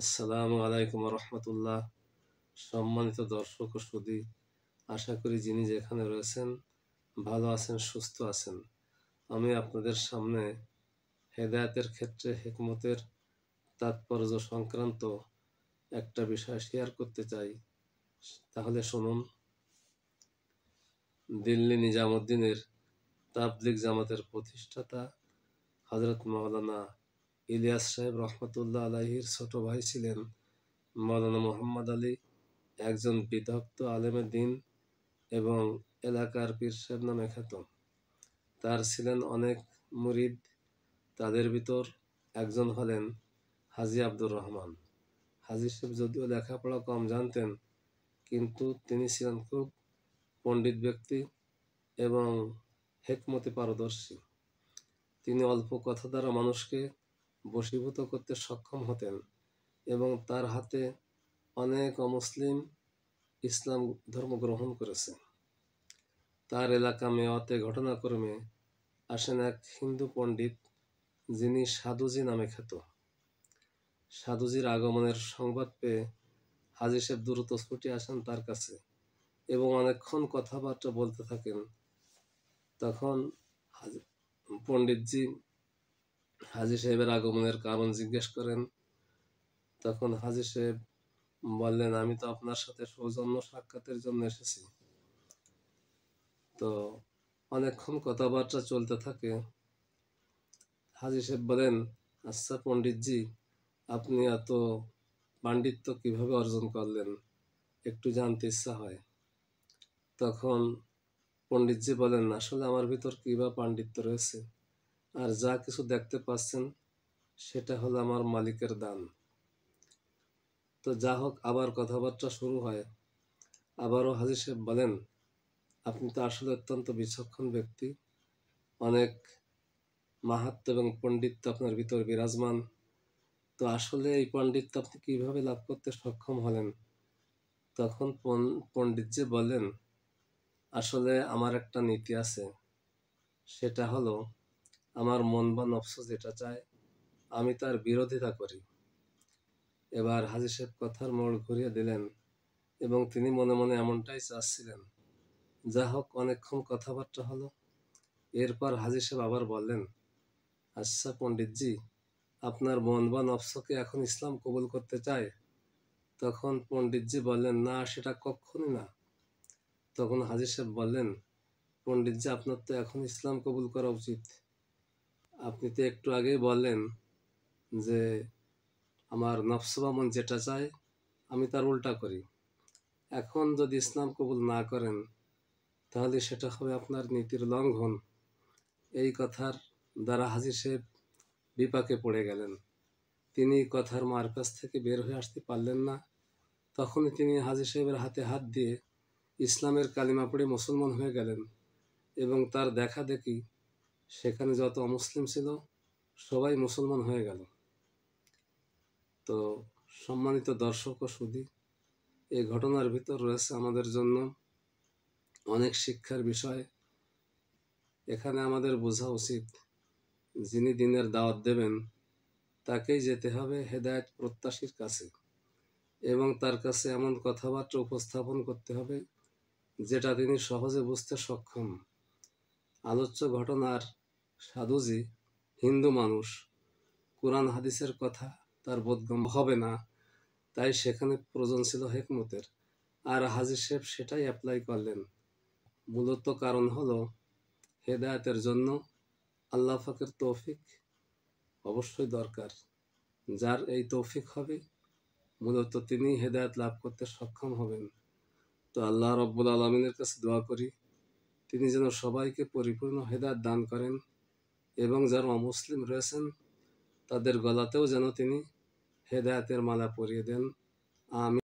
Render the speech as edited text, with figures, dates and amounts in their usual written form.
আসসালামু আলাইকুম রহমতুল্লাহ। সম্মানিত দর্শক ও সুধী, আশা করি যিনি যেখানে রয়েছেন ভালো আছেন, সুস্থ আছেন। আমি আপনাদের সামনে হেদায়েতের ক্ষেত্রে হিকমতের তাৎপর্য সংক্রান্ত একটা বিষয় শেয়ার করতে চাই। তাহলে শুনুন। দিল্লি নিজামুদ্দিনের তাবলিগ জামাতের প্রতিষ্ঠাতা হযরত মাওলানা ইলিয়াস সাহেব রহমতুল্লাহ আলাইহির ছোট ভাই ছিলেন মাওলানা মুহাম্মদ আলী, একজন বিদগ্ধ আলেমে দ্বীন এবং এলাকার পীর সাহেব নামে খ্যাত। তার ছিলেন অনেক মুরিদ। তাদের ভিতর একজন হলেন হাজী আব্দুর রহমান। হাজী সাহেব যদিও লেখাপড়া কম জানতেন, কিন্তু তিনি ছিলেন খুব পণ্ডিত ব্যক্তি এবং হিকমতে পারদর্শী। তিনি অল্প কথা দ্বারা মানুষকে বশীভূত করতে সক্ষম হতেন এবং তার হাতে অনেক অমুসলিম ইসলাম ধর্ম গ্রহণ করেছে। তার এলাকা মেওয়াতে ঘটনাক্রমে আসেন এক হিন্দু পণ্ডিত, যিনি সাধুজি নামে খ্যাত। সাধুজির আগমনের সংবাদ পেয়ে হাজী সাহেব দ্রুত ছুটে আসেন তার কাছে এবং অনেকক্ষণ কথাবার্তা বলতে থাকেন। তখন পণ্ডিতজি হাজী সাহেবের আগমনের কারণ জিজ্ঞেস করেন। তখন হাজী সাহেব বললেন, আমি তো আপনার সাথে সৌজন্য সাক্ষাতের জন্য এসেছি। তো অনেকক্ষণ কথাবার্তা চলতে থাকে। হাজী সাহেব বলেন, আচ্ছা পণ্ডিতজি, আপনি এত পাণ্ডিত্য কিভাবে অর্জন করলেন, একটু জানতে ইচ্ছা হয়। তখন পণ্ডিতজি বলেন, আসলে আমার ভিতর কি বা পাণ্ডিত্য রয়েছে, আর যা কিছু দেখতে পাচ্ছেন সেটা হলো আমার মালিকের দান। তো যা হোক, আবার কথাবার্তা শুরু হয়। আবারও হাজী সাহেব বলেন, আপনি তো আসলে অত্যন্ত বিচক্ষণ ব্যক্তি, অনেক মাহাত্ম্য এবং পণ্ডিত্য আপনার ভিতর বিরাজমান। তো আসলে এই পণ্ডিত্য আপনি কিভাবে লাভ করতে সক্ষম হলেন? তখন পণ্ডিতজি বললেন, আসলে আমার একটা নীতি আছে, সেটা হলো আমার মন বা নফস যেটা চায় আমি তার বিরোধিতা করি। এবার হাজী সাহেব কথার মোড় ঘুরিয়ে দিলেন এবং তিনি মনে মনে এমনটাই চাচ্ছিলেন। যা হোক, অনেকক্ষণ কথাবার্তা হলো। এরপর হাজী সাহেব আবার বললেন, আচ্ছা পণ্ডিতজি, আপনার মন বা নফসকে এখন ইসলাম কবুল করতে চায়? তখন পণ্ডিতজি বললেন, না, সেটা কখনই না। তখন হাজী সাহেব বললেন, পণ্ডিতজি, আপনার তো এখন ইসলাম কবুল করা উচিত। আপনি তো একটু আগেই বললেন যে আমার নফস বা মন যেটা চায় আমি তার উল্টা করি। এখন যদি ইসলাম কবুল না করেন তাহলে সেটা হবে আপনার নীতির লঙ্ঘন। এই কথার দ্বারা হাজী সাহেব বিপাকে পড়ে গেলেন। তিনি কথার মারপ্যাচ থেকে বের হয়ে আসতে পারলেন না। তখনই তিনি হাজী সাহেবের হাতে হাত দিয়ে ইসলামের কালিমা পড়ে মুসলমান হয়ে গেলেন এবং তার দেখা দেখি সেখানে যত অমুসলিম ছিল সবাই মুসলমান হয়ে গেল। তো সম্মানিত দর্শক ও সুধী, এই ঘটনার ভিতর রয়েছে আমাদের জন্য অনেক শিক্ষার বিষয়। এখানে আমাদের বোঝা উচিত, যিনি দ্বীনের দাওয়াত দেবেন তাকেই যেতে হবে হেদায়েত প্রত্যাশীর কাছে এবং তার কাছে এমন কথাবার্তা উপস্থাপন করতে হবে যেটা তিনি সহজে বুঝতে সক্ষম। আলোচ্য ঘটনার সাধুজি হিন্দু মানুষ, কোরআন হাদিসের কথা তার বোধগম্য হবে না, তাই সেখানে প্রয়োজন ছিল হিকমতের। আর হাজী সাহেব সেটাই অ্যাপ্লাই করলেন। মূলত কারণ হলো হেদায়েতের জন্য আল্লাহ পাকের তৌফিক অবশ্যই দরকার। যার এই তৌফিক হবে মূলত তিনি হেদায়েত লাভ করতে সক্ষম হবেন। তো আল্লাহ রব্বুল আলমিনের কাছে দোয়া করি, তিনি যেন সবাইকে পরিপূর্ণ হেদায়েত দান করেন এবং যারা অমুসলিম রয়েছেন তাদের গলাতেও যেন তিনি হেদায়েতের মালা পরিয়ে দেন। আমিন।